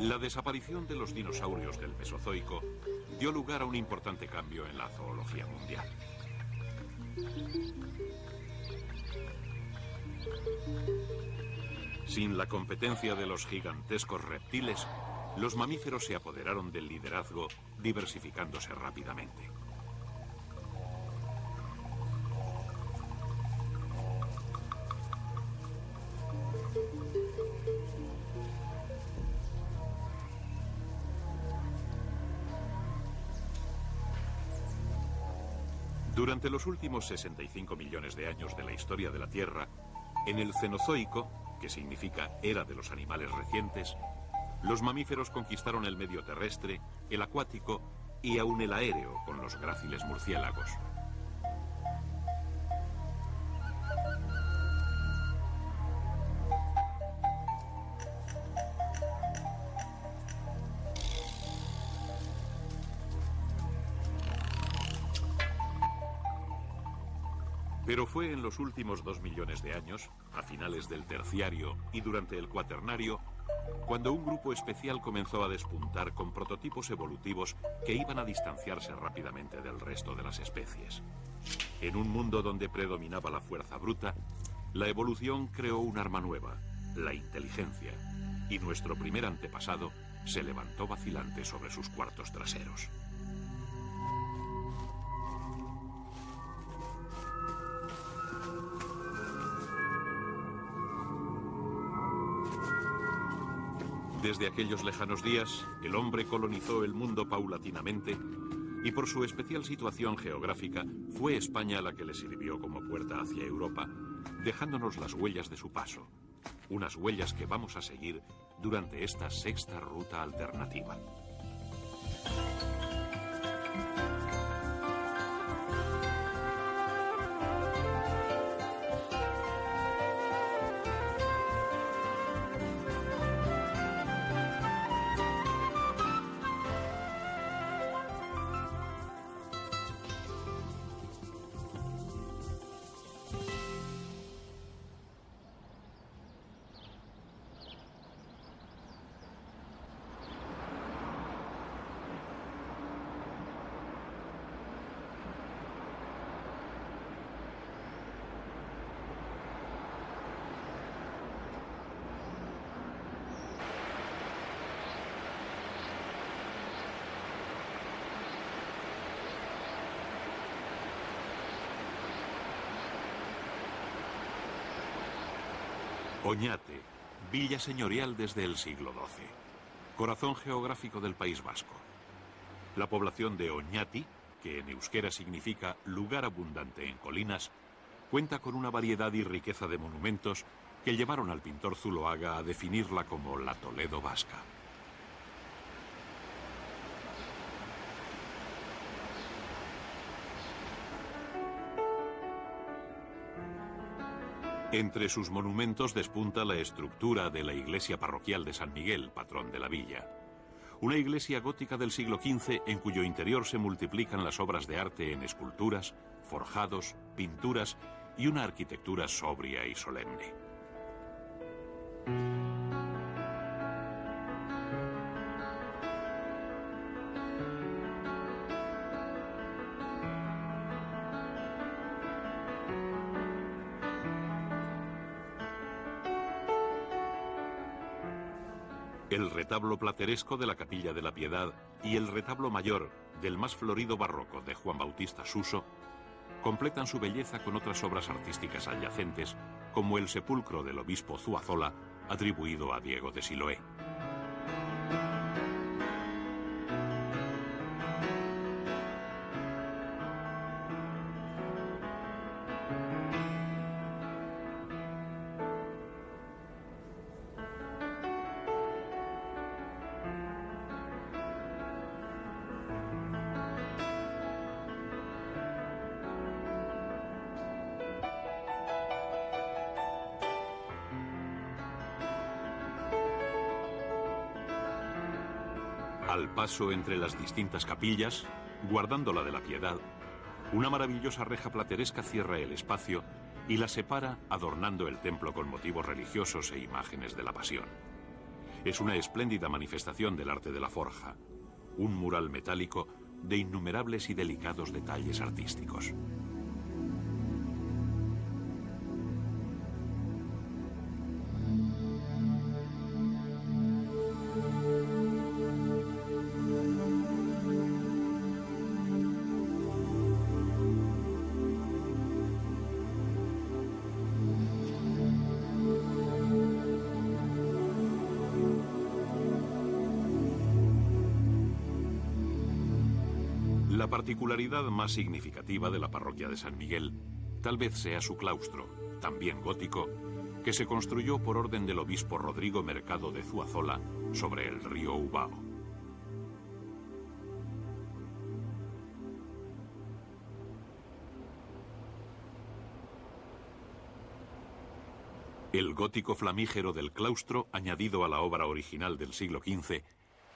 La desaparición de los dinosaurios del Mesozoico dio lugar a un importante cambio en la zoología mundial. Sin la competencia de los gigantescos reptiles, los mamíferos se apoderaron del liderazgo, diversificándose rápidamente. Durante los últimos 65 millones de años de la historia de la Tierra, en el Cenozoico, que significa era de los animales recientes, los mamíferos conquistaron el medio terrestre, el acuático y aún el aéreo con los gráciles murciélagos. Pero fue en los últimos 2 millones de años, a finales del Terciario y durante el Cuaternario, cuando un grupo especial comenzó a despuntar con prototipos evolutivos que iban a distanciarse rápidamente del resto de las especies. En un mundo donde predominaba la fuerza bruta, la evolución creó un arma nueva, la inteligencia, y nuestro primer antepasado se levantó vacilante sobre sus cuartos traseros. Desde aquellos lejanos días, el hombre colonizó el mundo paulatinamente y por su especial situación geográfica fue España la que le sirvió como puerta hacia Europa, dejándonos las huellas de su paso, unas huellas que vamos a seguir durante esta sexta ruta alternativa. Oñate, villa señorial desde el siglo XII, corazón geográfico del País Vasco. La población de Oñati, que en euskera significa lugar abundante en colinas, cuenta con una variedad y riqueza de monumentos que llevaron al pintor Zuloaga a definirla como la Toledo vasca. Entre sus monumentos despunta la estructura de la iglesia parroquial de San Miguel, patrón de la villa. Una iglesia gótica del siglo XV en cuyo interior se multiplican las obras de arte en esculturas, forjados, pinturas y una arquitectura sobria y solemne. El retablo plateresco de la Capilla de la Piedad y el retablo mayor del más florido barroco de Juan Bautista Suso completan su belleza con otras obras artísticas adyacentes, como el sepulcro del obispo Zuazola, atribuido a Diego de Siloé. Al paso entre las distintas capillas, guardando la de la Piedad, una maravillosa reja plateresca cierra el espacio y la separa adornando el templo con motivos religiosos e imágenes de la Pasión. Es una espléndida manifestación del arte de la forja, un mural metálico de innumerables y delicados detalles artísticos. La particularidad más significativa de la parroquia de San Miguel tal vez sea su claustro, también gótico, que se construyó por orden del obispo Rodrigo Mercado de Zuazola sobre el río Ubao. El gótico flamígero del claustro, añadido a la obra original del siglo XV,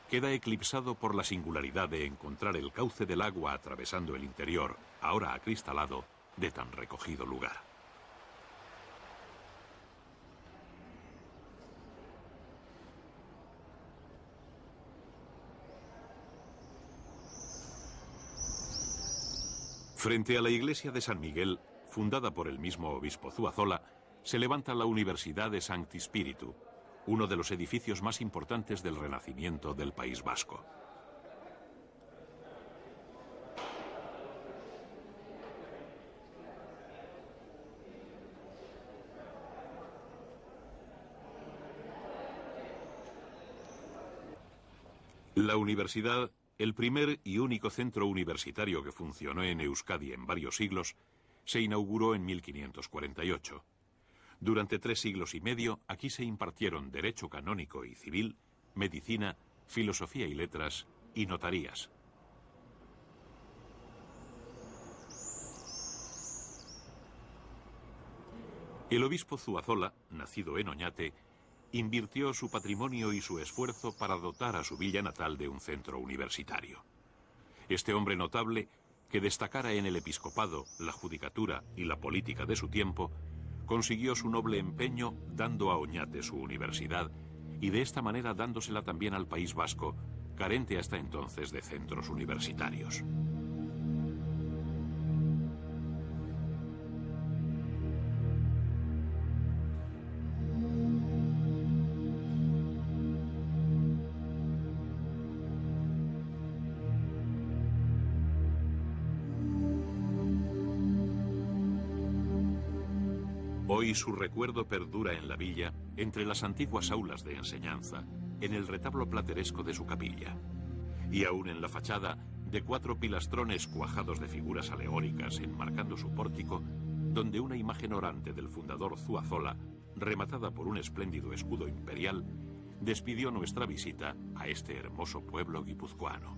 queda eclipsado por la singularidad de encontrar el cauce del agua atravesando el interior, ahora acristalado, de tan recogido lugar. Frente a la iglesia de San Miguel, fundada por el mismo obispo Zuazola, se levanta la Universidad de Sancti Spiritu, uno de los edificios más importantes del Renacimiento del País Vasco. La universidad, el primer y único centro universitario que funcionó en Euskadi en varios siglos, se inauguró en 1548. Durante 3 siglos y medio, aquí se impartieron derecho canónico y civil, medicina, filosofía y letras y notarías. El obispo Zuazola, nacido en Oñate, invirtió su patrimonio y su esfuerzo para dotar a su villa natal de un centro universitario. Este hombre notable, que destacara en el episcopado, la judicatura y la política de su tiempo, consiguió su noble empeño dando a Oñate su universidad y de esta manera dándosela también al País Vasco, carente hasta entonces de centros universitarios. Hoy su recuerdo perdura en la villa, entre las antiguas aulas de enseñanza, en el retablo plateresco de su capilla. Y aún en la fachada, de 4 pilastrones cuajados de figuras alegóricas enmarcando su pórtico, donde una imagen orante del fundador Zuazola, rematada por un espléndido escudo imperial, despidió nuestra visita a este hermoso pueblo guipuzcoano.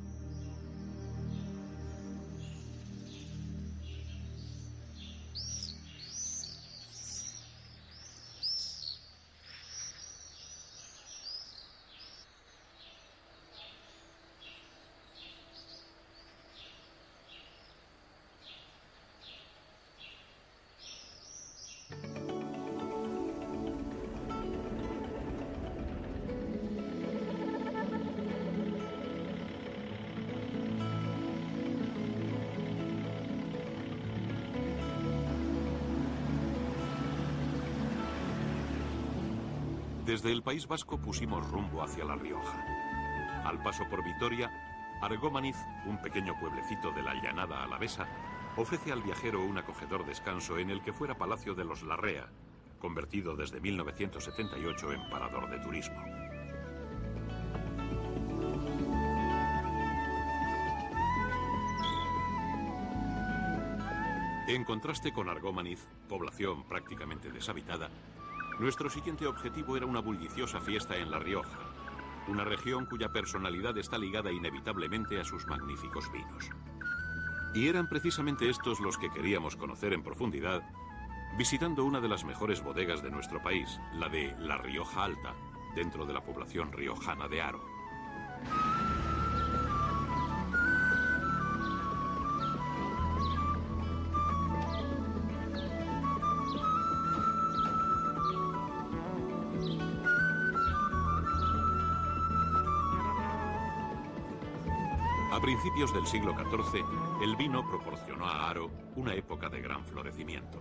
Desde el País Vasco pusimos rumbo hacia La Rioja. Al paso por Vitoria, Argómaniz, un pequeño pueblecito de la llanada alavesa, ofrece al viajero un acogedor descanso en el que fuera Palacio de los Larrea, convertido desde 1978 en parador de turismo. En contraste con Argómaniz, población prácticamente deshabitada, nuestro siguiente objetivo era una bulliciosa fiesta en La Rioja, una región cuya personalidad está ligada inevitablemente a sus magníficos vinos. Y eran precisamente estos los que queríamos conocer en profundidad, visitando una de las mejores bodegas de nuestro país, la de La Rioja Alta, dentro de la población riojana de Haro. principios del siglo XIV, el vino proporcionó a Haro una época de gran florecimiento.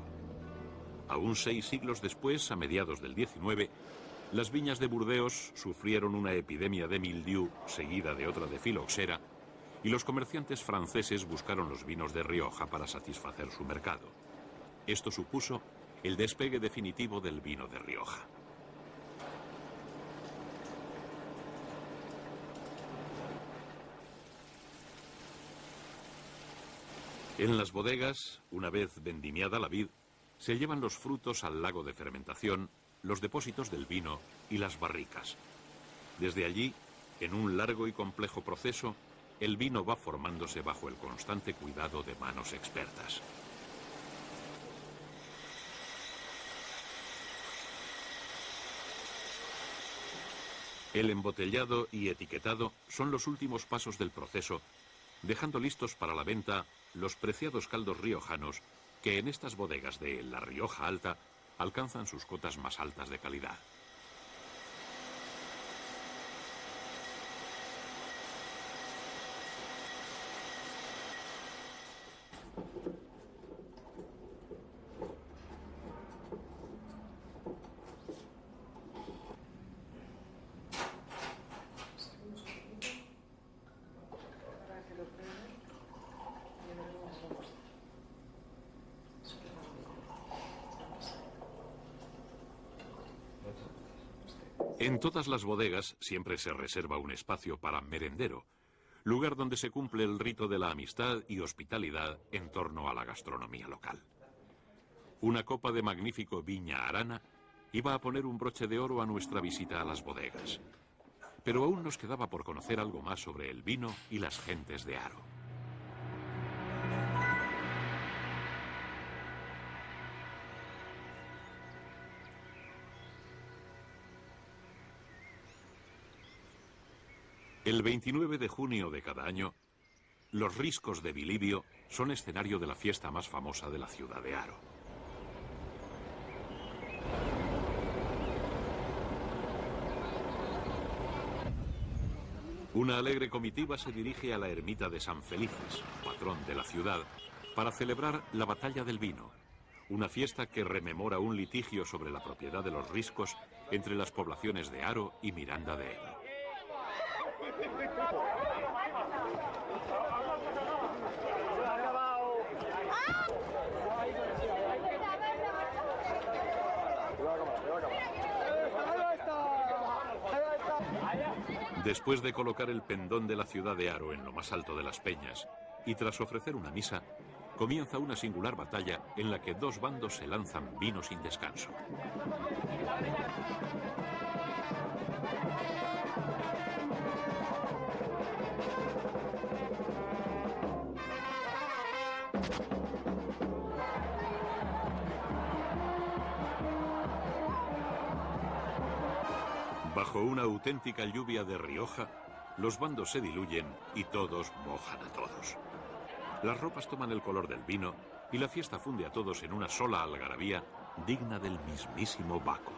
Aún 6 siglos después, a mediados del XIX, las viñas de Burdeos sufrieron una epidemia de mildiu seguida de otra de filoxera, y los comerciantes franceses buscaron los vinos de Rioja para satisfacer su mercado. Esto supuso el despegue definitivo del vino de Rioja. En las bodegas, una vez vendimiada la vid, se llevan los frutos al lago de fermentación, los depósitos del vino y las barricas. Desde allí, en un largo y complejo proceso, el vino va formándose bajo el constante cuidado de manos expertas. El embotellado y etiquetado son los últimos pasos del proceso, dejando listos para la venta los preciados caldos riojanos que en estas bodegas de La Rioja Alta alcanzan sus cotas más altas de calidad. En todas las bodegas siempre se reserva un espacio para merendero, lugar donde se cumple el rito de la amistad y hospitalidad en torno a la gastronomía local. Una copa de magnífico Viña Arana iba a poner un broche de oro a nuestra visita a las bodegas. Pero aún nos quedaba por conocer algo más sobre el vino y las gentes de Haro. El 29 de junio de cada año, los riscos de Bilibio son escenario de la fiesta más famosa de la ciudad de Haro. Una alegre comitiva se dirige a la ermita de San Felices, patrón de la ciudad, para celebrar la Batalla del Vino, una fiesta que rememora un litigio sobre la propiedad de los riscos entre las poblaciones de Haro y Miranda de Ebro. Después de colocar el pendón de la ciudad de Haro en lo más alto de las peñas y tras ofrecer una misa, comienza una singular batalla en la que dos bandos se lanzan vino sin descanso. Bajo una auténtica lluvia de Rioja, los bandos se diluyen y todos mojan a todos. Las ropas toman el color del vino y la fiesta funde a todos en una sola algarabía digna del mismísimo Baco.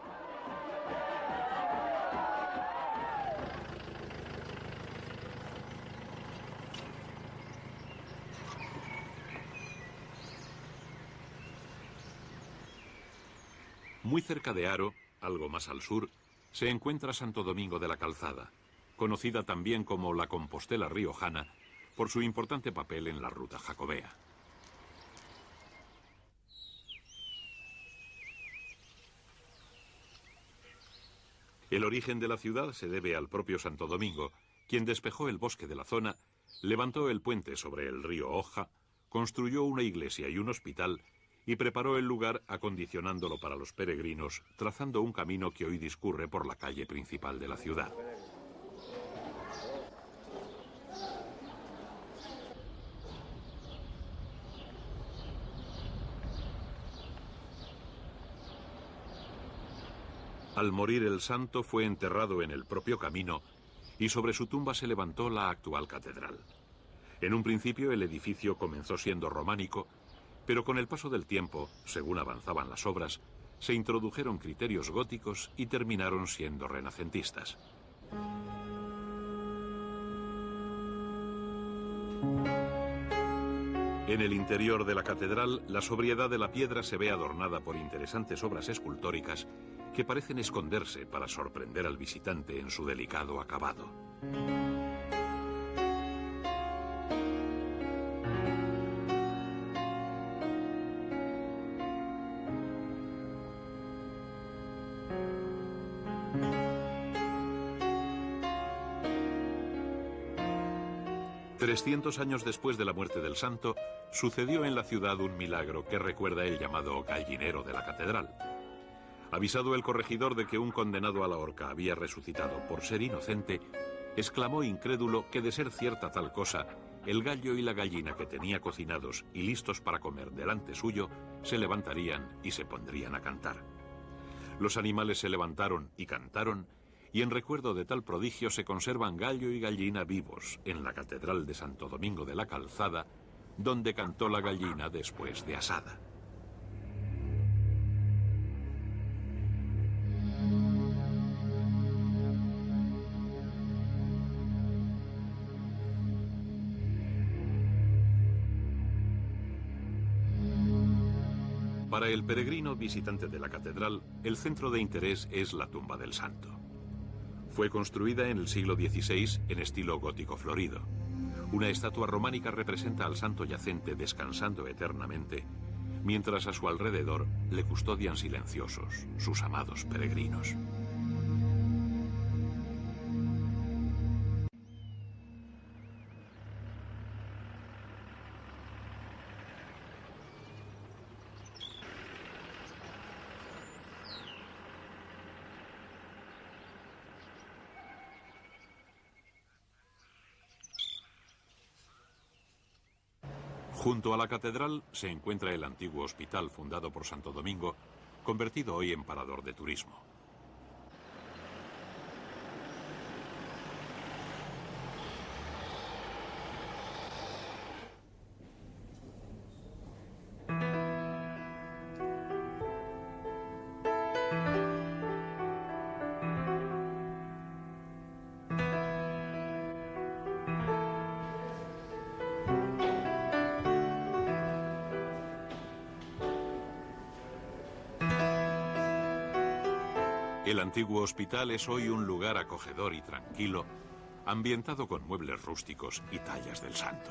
Muy cerca de Haro, algo más al sur, se encuentra Santo Domingo de la Calzada, conocida también como la Compostela riojana por su importante papel en la ruta jacobea. El origen de la ciudad se debe al propio Santo Domingo, quien despejó el bosque de la zona, levantó el puente sobre el río Oja, construyó una iglesia y un hospital y preparó el lugar acondicionándolo para los peregrinos, trazando un camino que hoy discurre por la calle principal de la ciudad. Al morir el santo fue enterrado en el propio camino y sobre su tumba se levantó la actual catedral. En un principio el edificio comenzó siendo románico, pero con el paso del tiempo, según avanzaban las obras, se introdujeron criterios góticos y terminaron siendo renacentistas. En el interior de la catedral, la sobriedad de la piedra se ve adornada por interesantes obras escultóricas que parecen esconderse para sorprender al visitante en su delicado acabado. $300 años después de la muerte del santo, sucedió en la ciudad un milagro que recuerda el llamado gallinero de la catedral. Avisado el corregidor de que un condenado a la horca había resucitado por ser inocente, exclamó incrédulo que de ser cierta tal cosa, el gallo y la gallina que tenía cocinados y listos para comer delante suyo, se levantarían y se pondrían a cantar. Los animales se levantaron y cantaron, y en recuerdo de tal prodigio se conservan gallo y gallina vivos en la Catedral de Santo Domingo de la Calzada, donde cantó la gallina después de asada. Para el peregrino visitante de la catedral, el centro de interés es la tumba del santo. Fue construida en el siglo XVI en estilo gótico florido. Una estatua románica representa al santo yacente descansando eternamente, mientras a su alrededor le custodian silenciosos sus amados peregrinos. Junto a la catedral se encuentra el antiguo hospital fundado por Santo Domingo, convertido hoy en parador de turismo. El antiguo hospital es hoy un lugar acogedor y tranquilo, ambientado con muebles rústicos y tallas del santo.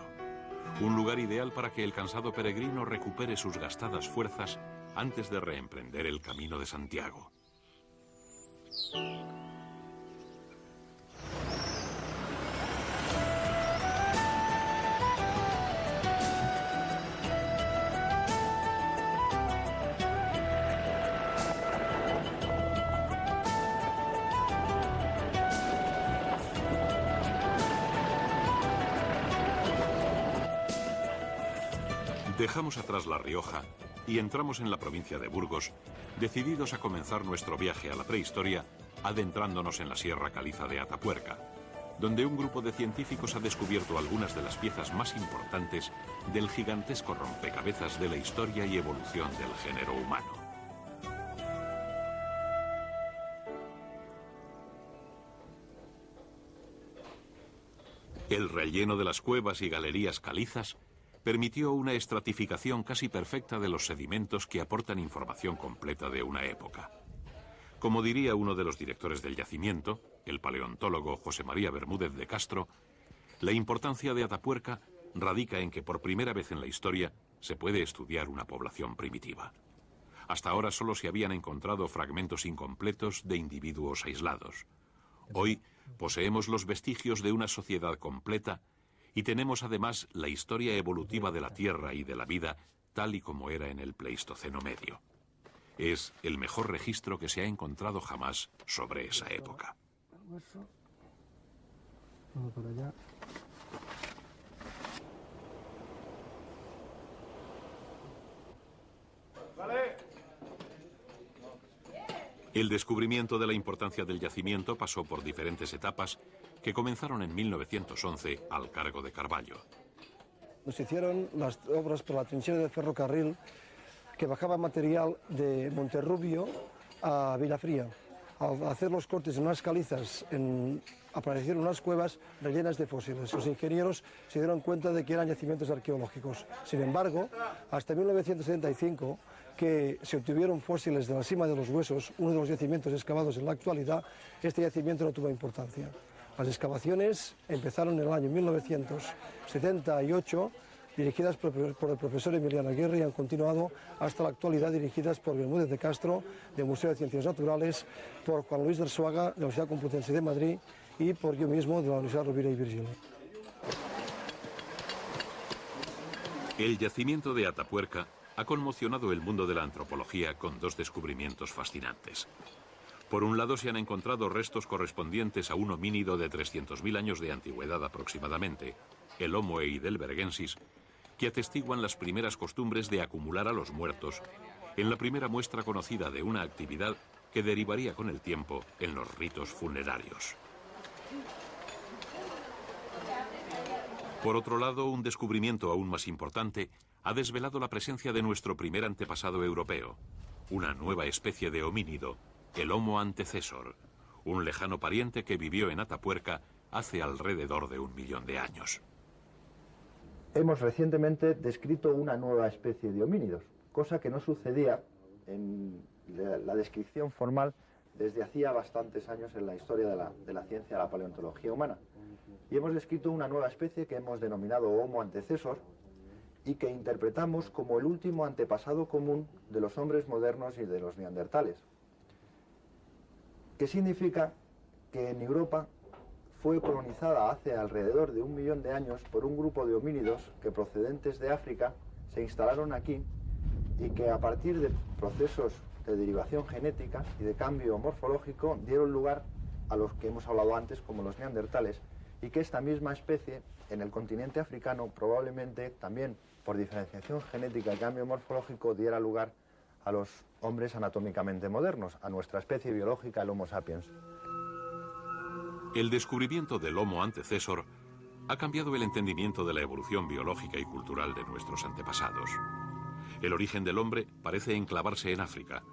Un lugar ideal para que el cansado peregrino recupere sus gastadas fuerzas antes de reemprender el camino de Santiago. Dejamos atrás La Rioja y entramos en la provincia de Burgos, decididos a comenzar nuestro viaje a la prehistoria, adentrándonos en la Sierra Caliza de Atapuerca, donde un grupo de científicos ha descubierto algunas de las piezas más importantes del gigantesco rompecabezas de la historia y evolución del género humano. El relleno de las cuevas y galerías calizas permitió una estratificación casi perfecta de los sedimentos que aportan información completa de una época. Como diría uno de los directores del yacimiento, el paleontólogo José María Bermúdez de Castro, la importancia de Atapuerca radica en que por primera vez en la historia se puede estudiar una población primitiva. Hasta ahora solo se habían encontrado fragmentos incompletos de individuos aislados. Hoy poseemos los vestigios de una sociedad completa y tenemos además la historia evolutiva de la Tierra y de la vida tal y como era en el Pleistoceno medio. Es el mejor registro que se ha encontrado jamás sobre esa época. El descubrimiento de la importancia del yacimiento pasó por diferentes etapas que comenzaron en 1911 al cargo de Carballo. Nos hicieron las obras por la trinchera del ferrocarril que bajaba material de Monterrubio a Vilafría. Al hacer los cortes en unas calizas, aparecieron unas cuevas rellenas de fósiles. Los ingenieros se dieron cuenta de que eran yacimientos arqueológicos. Sin embargo, hasta 1975, que se obtuvieron fósiles de la cima de los huesos, uno de los yacimientos excavados en la actualidad, este yacimiento no tuvo importancia. Las excavaciones empezaron en el año 1978, dirigidas por el profesor Emiliano Aguirre, y han continuado hasta la actualidad, dirigidas por Bermúdez de Castro, del Museo de Ciencias Naturales, por Juan Luis del Suaga, de la Universidad Complutense de Madrid, y por yo mismo, de la Universidad Rovira y Virgili. El yacimiento de Atapuerca ha conmocionado el mundo de la antropología con dos descubrimientos fascinantes. Por un lado, se han encontrado restos correspondientes a un homínido de 300.000 años de antigüedad aproximadamente, el Homo heidelbergensis, que atestiguan las primeras costumbres de acumular a los muertos en la primera muestra conocida de una actividad que derivaría con el tiempo en los ritos funerarios. Por otro lado, un descubrimiento aún más importante ha desvelado la presencia de nuestro primer antepasado europeo, una nueva especie de homínido, el Homo antecessor, un lejano pariente que vivió en Atapuerca hace alrededor de 1 millón de años. Hemos recientemente descrito una nueva especie de homínidos, cosa que no sucedía en la descripción formal desde hacía bastantes años en la historia de la ciencia de la paleontología humana. Y hemos descrito una nueva especie que hemos denominado Homo antecessor y que interpretamos como el último antepasado común de los hombres modernos y de los neandertales. ¿Qué significa? Que en Europa fue colonizada hace alrededor de 1 millón de años por un grupo de homínidos que, procedentes de África, se instalaron aquí y que, a partir de procesos de derivación genética y de cambio morfológico, dieron lugar a los que hemos hablado antes como los neandertales, y que esta misma especie en el continente africano probablemente también por diferenciación genética y cambio morfológico diera lugar a los hombres anatómicamente modernos, a nuestra especie biológica, el Homo sapiens. El descubrimiento del Homo antecessor ha cambiado el entendimiento de la evolución biológica y cultural de nuestros antepasados. El origen del hombre parece enclavarse en África,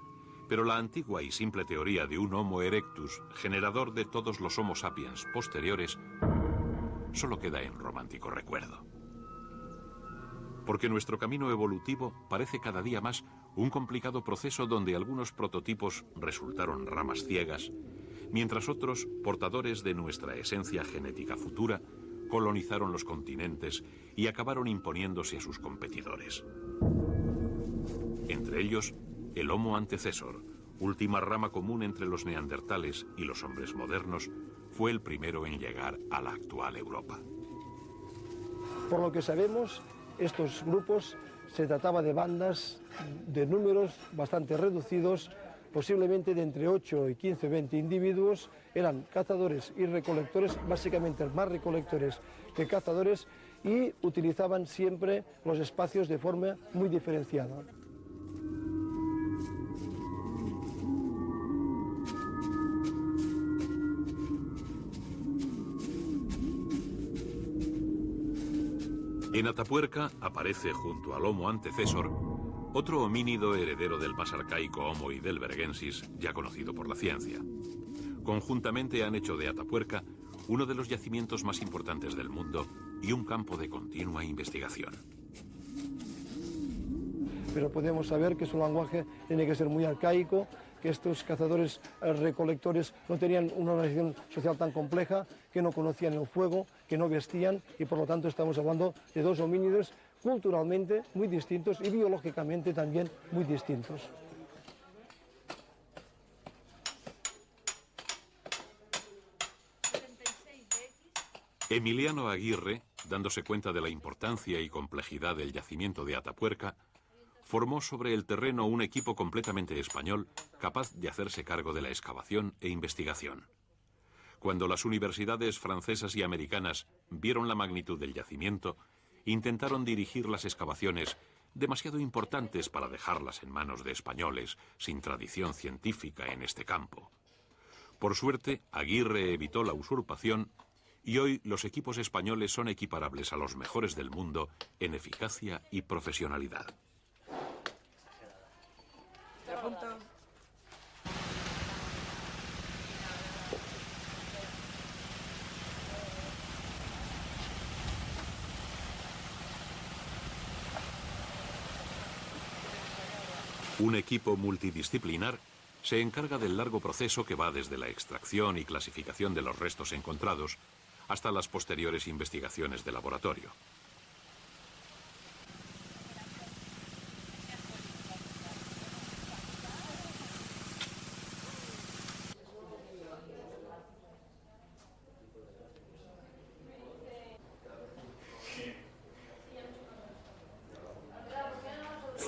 pero la antigua y simple teoría de un Homo erectus, generador de todos los Homo sapiens posteriores, solo queda en romántico recuerdo. Porque nuestro camino evolutivo parece cada día más un complicado proceso donde algunos prototipos resultaron ramas ciegas, mientras otros, portadores de nuestra esencia genética futura, colonizaron los continentes y acabaron imponiéndose a sus competidores. Entre ellos, el Homo antecessor, última rama común entre los neandertales y los hombres modernos, fue el primero en llegar a la actual Europa. Por lo que sabemos, estos grupos se trataba de bandas de números bastante reducidos, posiblemente de entre 8 y 15 o 20 individuos. Eran cazadores y recolectores, básicamente más recolectores que cazadores, y utilizaban siempre los espacios de forma muy diferenciada. En Atapuerca aparece, junto al Homo antecessor, otro homínido heredero del más arcaico Homo heidelbergensis, ya conocido por la ciencia. Conjuntamente han hecho de Atapuerca uno de los yacimientos más importantes del mundo y un campo de continua investigación. Pero podemos saber que su lenguaje tiene que ser muy arcaico, que estos cazadores recolectores no tenían una organización social tan compleja, que no conocían el fuego, que no vestían, y por lo tanto estamos hablando de dos homínidos culturalmente muy distintos y biológicamente también muy distintos. Emiliano Aguirre, dándose cuenta de la importancia y complejidad del yacimiento de Atapuerca, formó sobre el terreno un equipo completamente español capaz de hacerse cargo de la excavación e investigación. Cuando las universidades francesas y americanas vieron la magnitud del yacimiento, intentaron dirigir las excavaciones, demasiado importantes para dejarlas en manos de españoles sin tradición científica en este campo. Por suerte, Aguirre evitó la usurpación y hoy los equipos españoles son equiparables a los mejores del mundo en eficacia y profesionalidad. Un equipo multidisciplinar se encarga del largo proceso que va desde la extracción y clasificación de los restos encontrados hasta las posteriores investigaciones de laboratorio.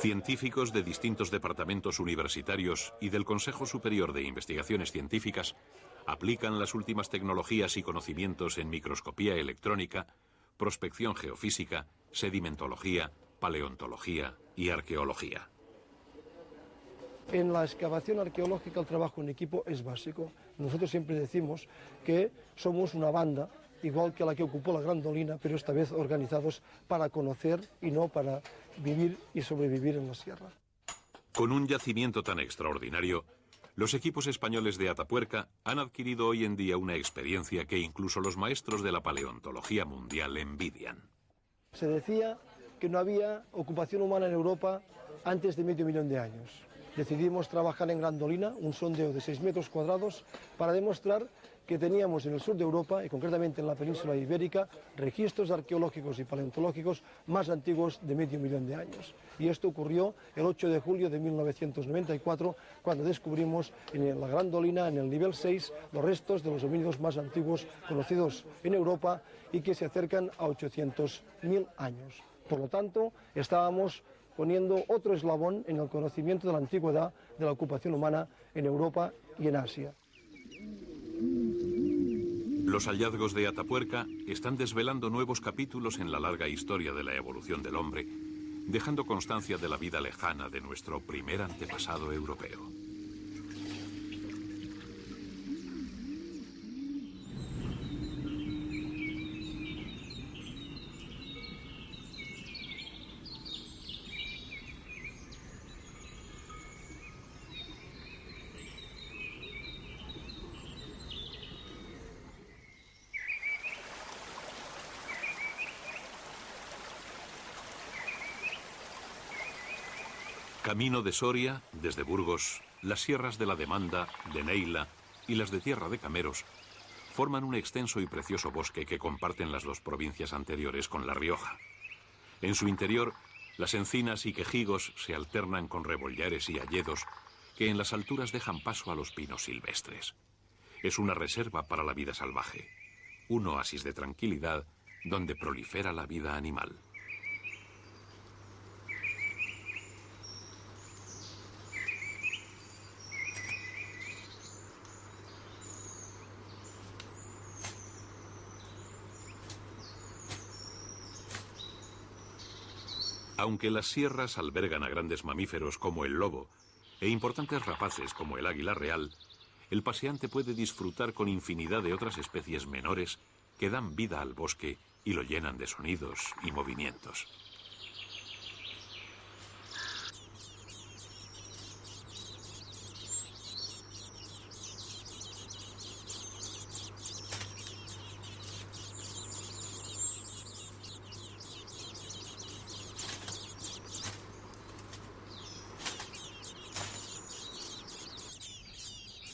Científicos de distintos departamentos universitarios y del Consejo Superior de Investigaciones Científicas aplican las últimas tecnologías y conocimientos en microscopía electrónica, prospección geofísica, sedimentología, paleontología y arqueología. En la excavación arqueológica el trabajo en equipo es básico. Nosotros siempre decimos que somos una banda, igual que la que ocupó la Gran Dolina, pero esta vez organizados para conocer y no para vivir y sobrevivir en la sierra. Con un yacimiento tan extraordinario, los equipos españoles de Atapuerca han adquirido hoy en día una experiencia que incluso los maestros de la paleontología mundial envidian. Se decía que no había ocupación humana en Europa antes de 500 000 de años. Decidimos trabajar en Gran Dolina, un sondeo de 6 metros cuadrados, para demostrar que teníamos en el sur de Europa, y concretamente en la península ibérica, registros arqueológicos y paleontológicos más antiguos de 500 000 de años. Y esto ocurrió el 8 de julio de 1994, cuando descubrimos en la Gran Dolina, en el nivel 6, los restos de los homínidos más antiguos conocidos en Europa y que se acercan a 800.000 años. Por lo tanto, estábamos poniendo otro eslabón en el conocimiento de la antigüedad de la ocupación humana en Europa y en Asia. Los hallazgos de Atapuerca están desvelando nuevos capítulos en la larga historia de la evolución del hombre, dejando constancia de la vida lejana de nuestro primer antepasado europeo. Camino de Soria, desde Burgos, las sierras de la Demanda, de Neila y las de Tierra de Cameros forman un extenso y precioso bosque que comparten las dos provincias anteriores con La Rioja. En su interior, las encinas y quejigos se alternan con rebollares y hayedos que en las alturas dejan paso a los pinos silvestres. Es una reserva para la vida salvaje, un oasis de tranquilidad donde prolifera la vida animal. Aunque las sierras albergan a grandes mamíferos como el lobo e importantes rapaces como el águila real, el paseante puede disfrutar con infinidad de otras especies menores que dan vida al bosque y lo llenan de sonidos y movimientos.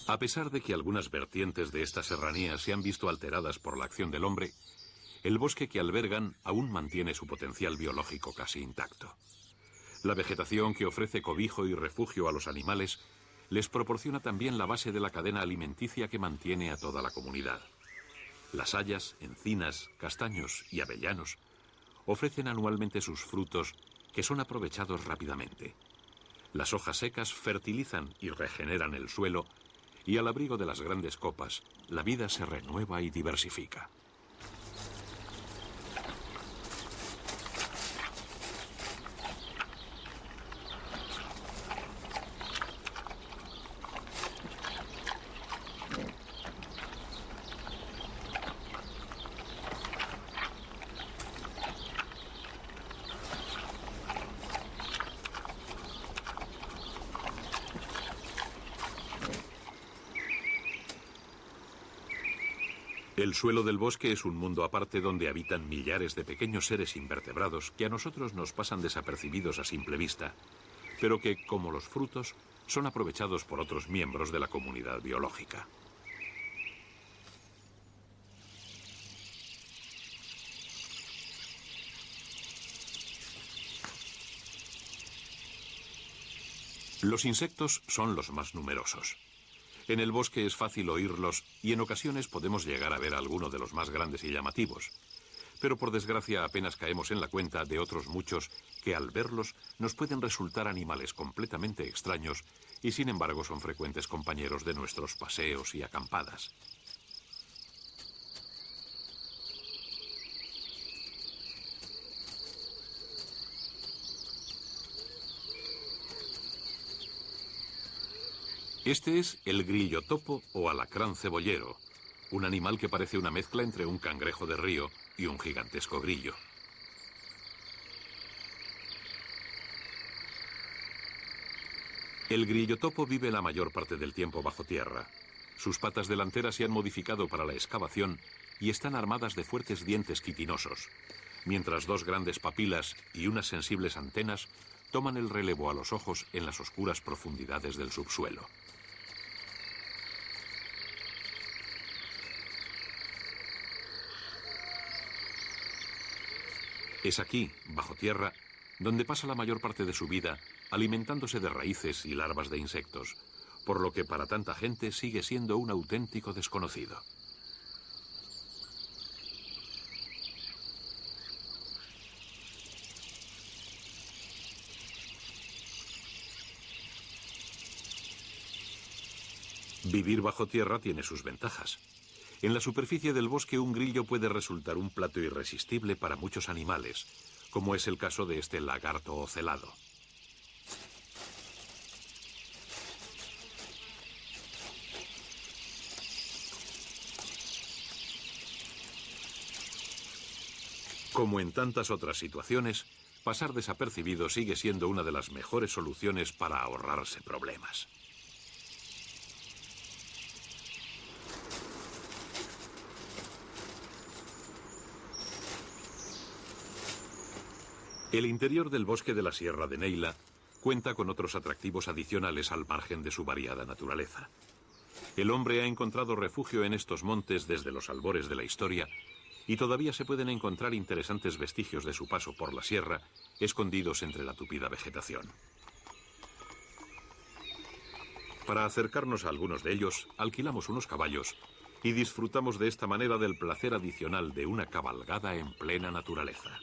A pesar de que algunas vertientes de esta serranía se han visto alteradas por la acción del hombre, el bosque que albergan aún mantiene su potencial biológico casi intacto. La vegetación que ofrece cobijo y refugio a los animales les proporciona también la base de la cadena alimenticia que mantiene a toda la comunidad. Las hayas, encinas, castaños y avellanos ofrecen anualmente sus frutos que son aprovechados rápidamente. Las hojas secas fertilizan y regeneran el suelo y al abrigo de las grandes copas, la vida se renueva y diversifica. El suelo del bosque es un mundo aparte donde habitan millares de pequeños seres invertebrados que a nosotros nos pasan desapercibidos a simple vista, pero que, como los frutos, son aprovechados por otros miembros de la comunidad biológica. Los insectos son los más numerosos. En el bosque es fácil oírlos y en ocasiones podemos llegar a ver alguno de los más grandes y llamativos. Pero por desgracia apenas caemos en la cuenta de otros muchos que al verlos nos pueden resultar animales completamente extraños y sin embargo son frecuentes compañeros de nuestros paseos y acampadas. Este es el grillo topo o alacrán cebollero, un animal que parece una mezcla entre un cangrejo de río y un gigantesco grillo. El grillo topo vive la mayor parte del tiempo bajo tierra. Sus patas delanteras se han modificado para la excavación y están armadas de fuertes dientes quitinosos, mientras dos grandes papilas y unas sensibles antenas toman el relevo a los ojos en las oscuras profundidades del subsuelo. Es aquí, bajo tierra, donde pasa la mayor parte de su vida alimentándose de raíces y larvas de insectos, por lo que para tanta gente sigue siendo un auténtico desconocido. Vivir bajo tierra tiene sus ventajas. En la superficie del bosque un grillo puede resultar un plato irresistible para muchos animales, como es el caso de este lagarto ocelado. Como en tantas otras situaciones, pasar desapercibido sigue siendo una de las mejores soluciones para ahorrarse problemas. El interior del bosque de la Sierra de Neila cuenta con otros atractivos adicionales al margen de su variada naturaleza. El hombre ha encontrado refugio en estos montes desde los albores de la historia y todavía se pueden encontrar interesantes vestigios de su paso por la sierra escondidos entre la tupida vegetación. Para acercarnos a algunos de ellos, alquilamos unos caballos y disfrutamos de esta manera del placer adicional de una cabalgada en plena naturaleza.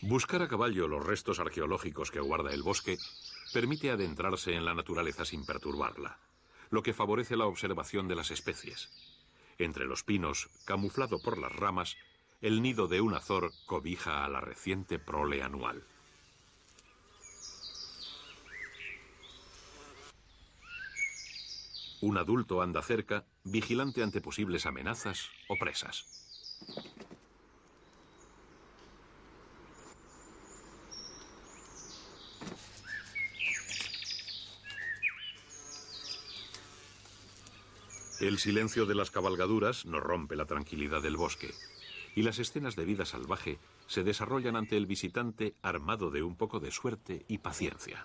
Buscar a caballo los restos arqueológicos que guarda el bosque permite adentrarse en la naturaleza sin perturbarla, lo que favorece la observación de las especies. Entre los pinos, camuflado por las ramas, el nido de un azor cobija a la reciente prole anual. Un adulto anda cerca, vigilante ante posibles amenazas o presas. El silencio de las cabalgaduras no rompe la tranquilidad del bosque, y las escenas de vida salvaje se desarrollan ante el visitante armado de un poco de suerte y paciencia.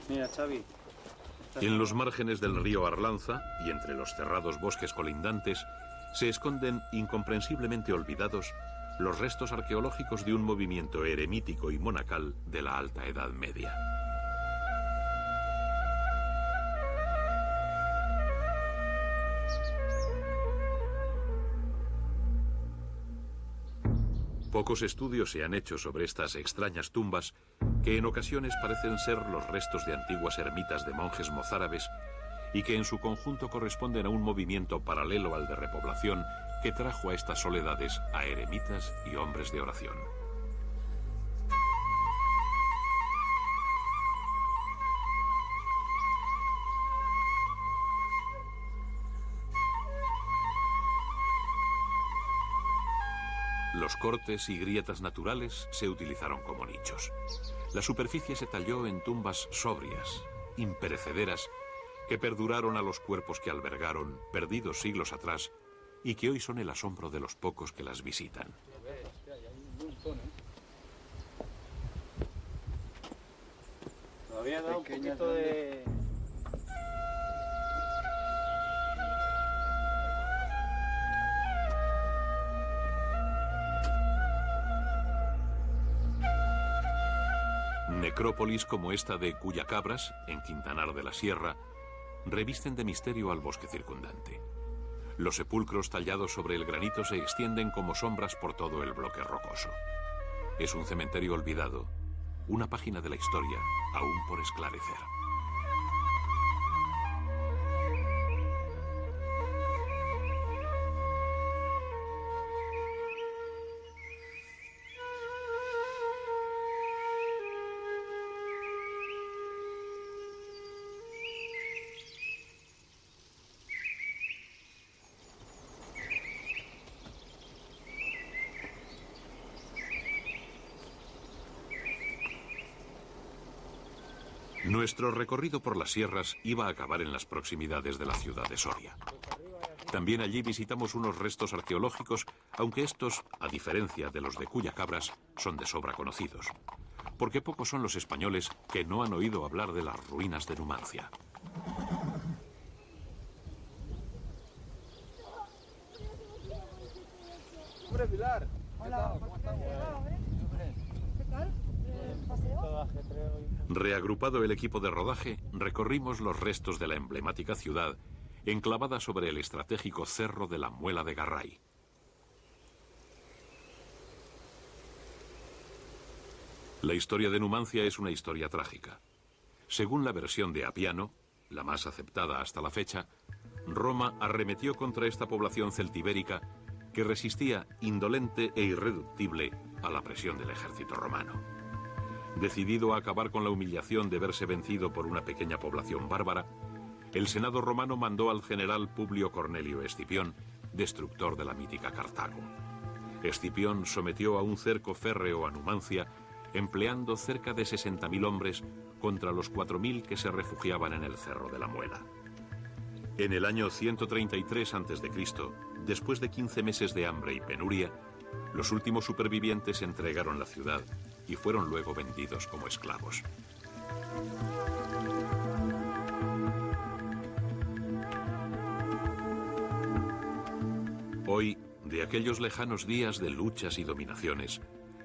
Mira, Xavi. En los márgenes del río Arlanza y entre los cerrados bosques colindantes se esconden incomprensiblemente olvidados los restos arqueológicos de un movimiento eremítico y monacal de la Alta Edad Media. Pocos estudios se han hecho sobre estas extrañas tumbas que en ocasiones parecen ser los restos de antiguas ermitas de monjes mozárabes y que en su conjunto corresponden a un movimiento paralelo al de repoblación que trajo a estas soledades a eremitas y hombres de oración. Los cortes y grietas naturales se utilizaron como nichos. La superficie se talló en tumbas sobrias, imperecederas, que perduraron a los cuerpos que albergaron, perdidos siglos atrás, y que hoy son el asombro de los pocos que las visitan. Todavía da un poquito de... Necrópolis como esta de Cuyacabras, en Quintanar de la Sierra, revisten de misterio al bosque circundante. Los sepulcros tallados sobre el granito se extienden como sombras por todo el bloque rocoso. Es un cementerio olvidado, una página de la historia aún por esclarecer. Nuestro recorrido por las sierras iba a acabar en las proximidades de la ciudad de Soria. También allí visitamos unos restos arqueológicos, aunque estos, a diferencia de los de Cuyacabras, son de sobra conocidos. Porque pocos son los españoles que no han oído hablar de las ruinas de Numancia. ¡Hombre, Pilar! Hola, ¿cómo estamos? ¿Qué tal? Reagrupado el equipo de rodaje, recorrimos los restos de la emblemática ciudad, enclavada sobre el estratégico cerro de la Muela de Garray. La historia de Numancia es una historia trágica. Según la versión de Apiano, la más aceptada hasta la fecha, Roma arremetió contra esta población celtibérica que resistía indolente e irreductible a la presión del ejército romano. Decidido a acabar con la humillación de verse vencido por una pequeña población bárbara, el Senado romano mandó al general Publio Cornelio Escipión, destructor de la mítica Cartago. Escipión sometió a un cerco férreo a Numancia, empleando cerca de 60.000 hombres contra los 4.000 que se refugiaban en el Cerro de la Muela. En el año 133 a.C., después de 15 meses de hambre y penuria, los últimos supervivientes entregaron la ciudad y fueron luego vendidos como esclavos. Hoy, de aquellos lejanos días de luchas y dominaciones,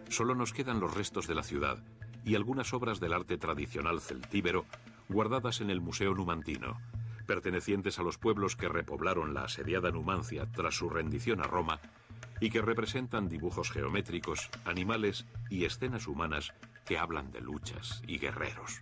solo nos quedan los restos de la ciudad y algunas obras del arte tradicional celtíbero guardadas en el Museo Numantino, pertenecientes a los pueblos que repoblaron la asediada Numancia tras su rendición a Roma y que representan dibujos geométricos, animales y escenas humanas que hablan de luchas y guerreros.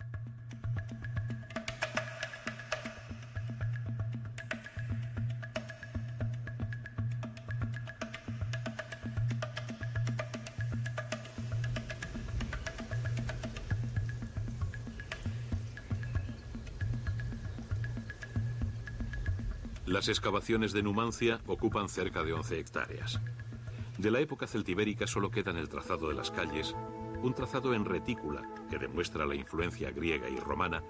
Las excavaciones de Numancia ocupan cerca de 11 hectáreas. De la época celtibérica solo queda en el trazado de las calles un trazado en retícula que demuestra la influencia griega y romana,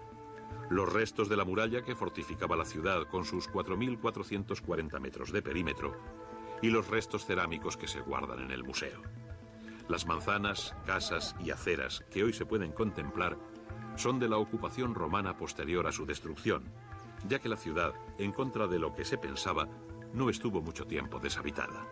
los restos de la muralla que fortificaba la ciudad con sus 4.440 metros de perímetro y los restos cerámicos que se guardan en el museo. Las manzanas, casas y aceras que hoy se pueden contemplar son de la ocupación romana posterior a su destrucción, ya que la ciudad, en contra de lo que se pensaba, no estuvo mucho tiempo deshabitada.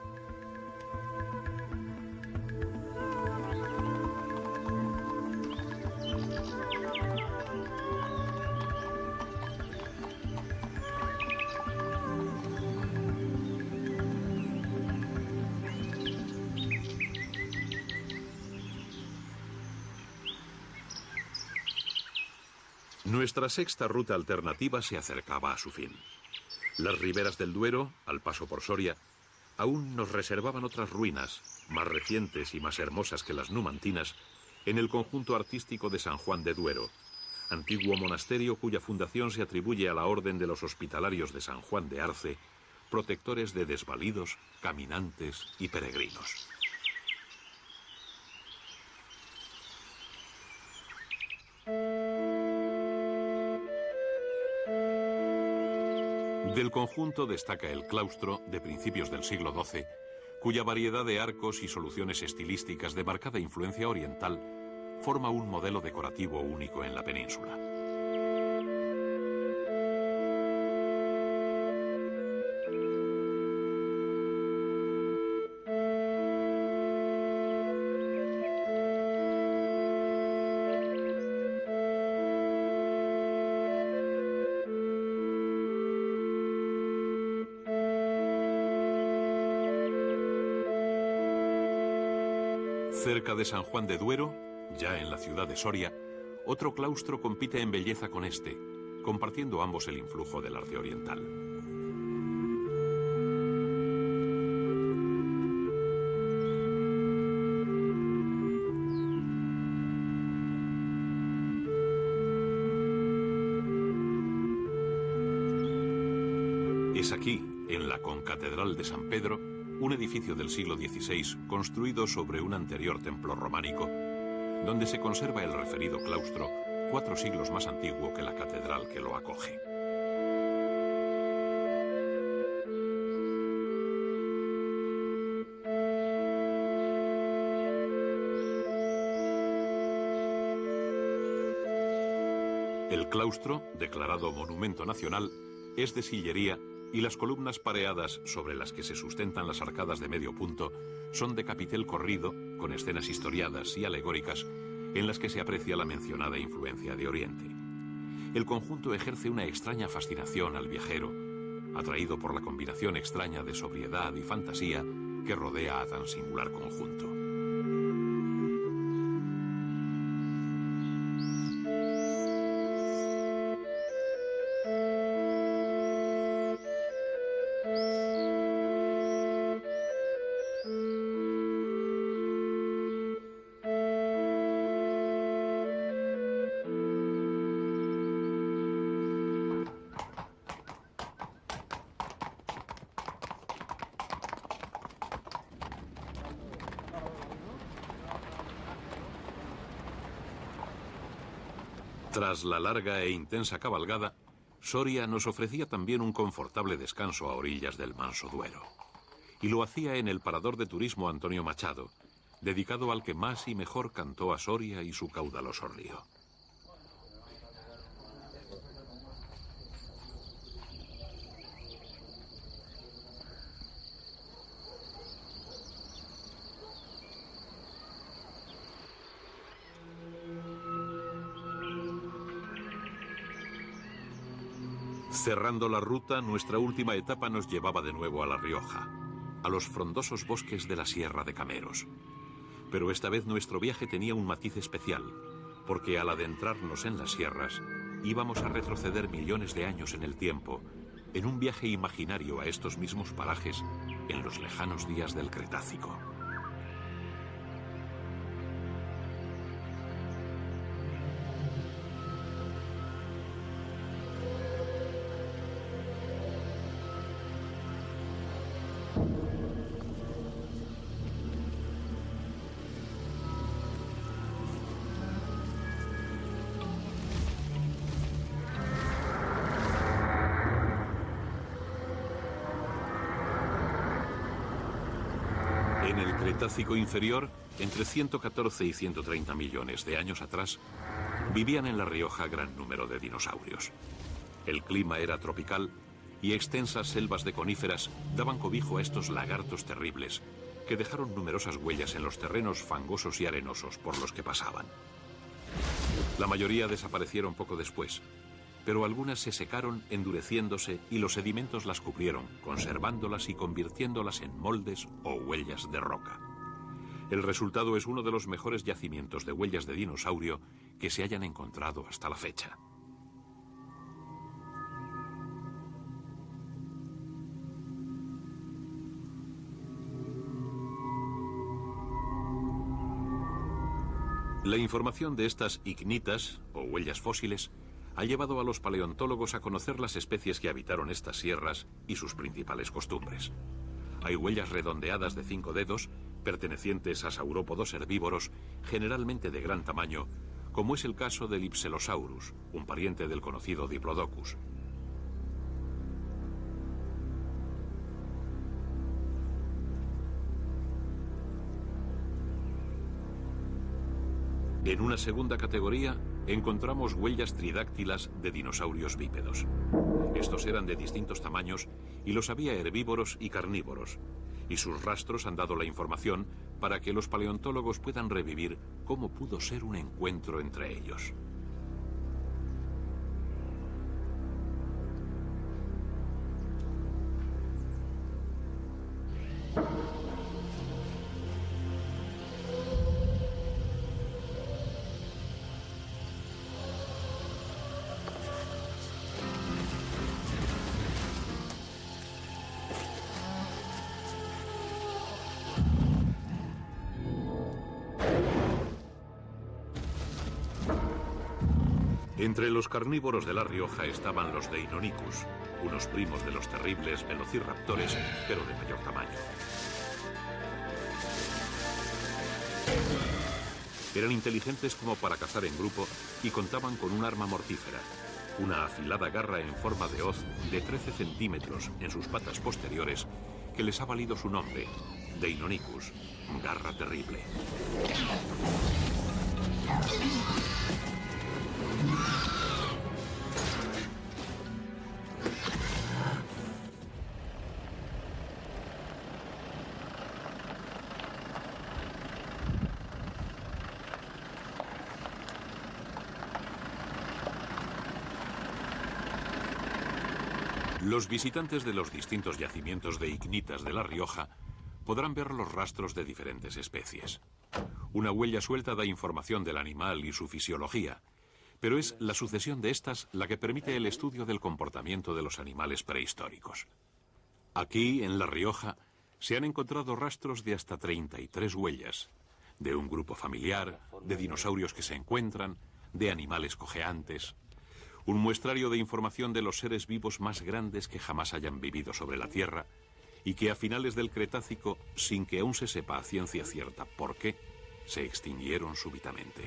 Nuestra sexta ruta alternativa se acercaba a su fin. Las riberas del Duero, al paso por Soria, aún nos reservaban otras ruinas, más recientes y más hermosas que las numantinas, en el conjunto artístico de San Juan de Duero, antiguo monasterio cuya fundación se atribuye a la Orden de los Hospitalarios de San Juan de Arce, protectores de desvalidos, caminantes y peregrinos. Del conjunto destaca el claustro de principios del siglo XII, cuya variedad de arcos y soluciones estilísticas de marcada influencia oriental forma un modelo decorativo único en la península. Cerca de San Juan de Duero, ya en la ciudad de Soria, otro claustro compite en belleza con este, compartiendo ambos el influjo del arte oriental. Es aquí, en la concatedral de San Pedro, un edificio del siglo XVI construido sobre un anterior templo románico, donde se conserva el referido claustro 4 siglos más antiguo que la catedral que lo acoge. El claustro, declarado monumento nacional, es de sillería y las columnas pareadas sobre las que se sustentan las arcadas de medio punto son de capitel corrido, con escenas historiadas y alegóricas en las que se aprecia la mencionada influencia de Oriente. El conjunto ejerce una extraña fascinación al viajero, atraído por la combinación extraña de sobriedad y fantasía que rodea a tan singular conjunto. Tras la larga e intensa cabalgada, Soria nos ofrecía también un confortable descanso a orillas del manso Duero. Y lo hacía en el parador de turismo Antonio Machado, dedicado al que más y mejor cantó a Soria y su caudaloso río. Cerrando la ruta, nuestra última etapa nos llevaba de nuevo a La Rioja, a los frondosos bosques de la Sierra de Cameros. Pero esta vez nuestro viaje tenía un matiz especial, porque al adentrarnos en las sierras, íbamos a retroceder millones de años en el tiempo, en un viaje imaginario a estos mismos parajes en los lejanos días del Cretácico. En el Cretácico inferior, entre 114 y 130 millones de años atrás, vivían en La Rioja gran número de dinosaurios. El clima era tropical y extensas selvas de coníferas daban cobijo a estos lagartos terribles que dejaron numerosas huellas en los terrenos fangosos y arenosos por los que pasaban. La mayoría desaparecieron poco después, pero algunas se secaron endureciéndose y los sedimentos las cubrieron, conservándolas y convirtiéndolas en moldes o huellas de roca. El resultado es uno de los mejores yacimientos de huellas de dinosaurio que se hayan encontrado hasta la fecha. La información de estas ignitas, o huellas fósiles, ha llevado a los paleontólogos a conocer las especies que habitaron estas sierras y sus principales costumbres. Hay huellas redondeadas de 5 dedos, pertenecientes a saurópodos herbívoros, generalmente de gran tamaño, como es el caso del Ipselosaurus, un pariente del conocido Diplodocus. En una segunda categoría encontramos huellas tridáctilas de dinosaurios bípedos. Estos eran de distintos tamaños y los había herbívoros y carnívoros, y sus rastros han dado la información para que los paleontólogos puedan revivir cómo pudo ser un encuentro entre ellos. Entre los carnívoros de La Rioja estaban los Deinonychus, unos primos de los terribles velociraptores, pero de mayor tamaño. Eran inteligentes como para cazar en grupo y contaban con un arma mortífera, una afilada garra en forma de hoz de 13 centímetros en sus patas posteriores que les ha valido su nombre, Deinonychus, garra terrible. Los visitantes de los distintos yacimientos de ignitas de La Rioja podrán ver los rastros de diferentes especies. Una huella suelta da información del animal y su fisiología, pero es la sucesión de estas la que permite el estudio del comportamiento de los animales prehistóricos. Aquí, en La Rioja, se han encontrado rastros de hasta 33 huellas, de un grupo familiar, de dinosaurios que se encuentran, de animales cojeantes. Un muestrario de información de los seres vivos más grandes que jamás hayan vivido sobre la Tierra y que a finales del Cretácico, sin que aún se sepa a ciencia cierta por qué, se extinguieron súbitamente.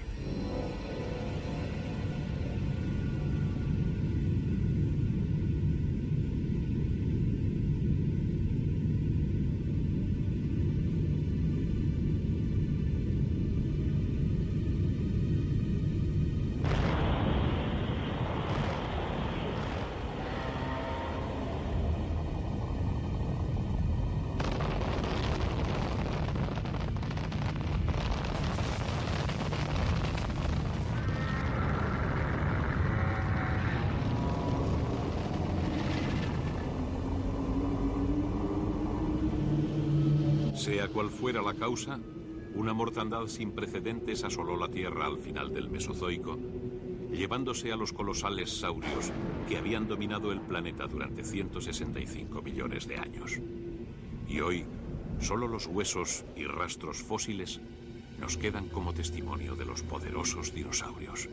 Sea cual fuera la causa, una mortandad sin precedentes asoló la Tierra al final del Mesozoico, llevándose a los colosales saurios que habían dominado el planeta durante 165 millones de años. Y hoy, solo los huesos y rastros fósiles nos quedan como testimonio de los poderosos dinosaurios.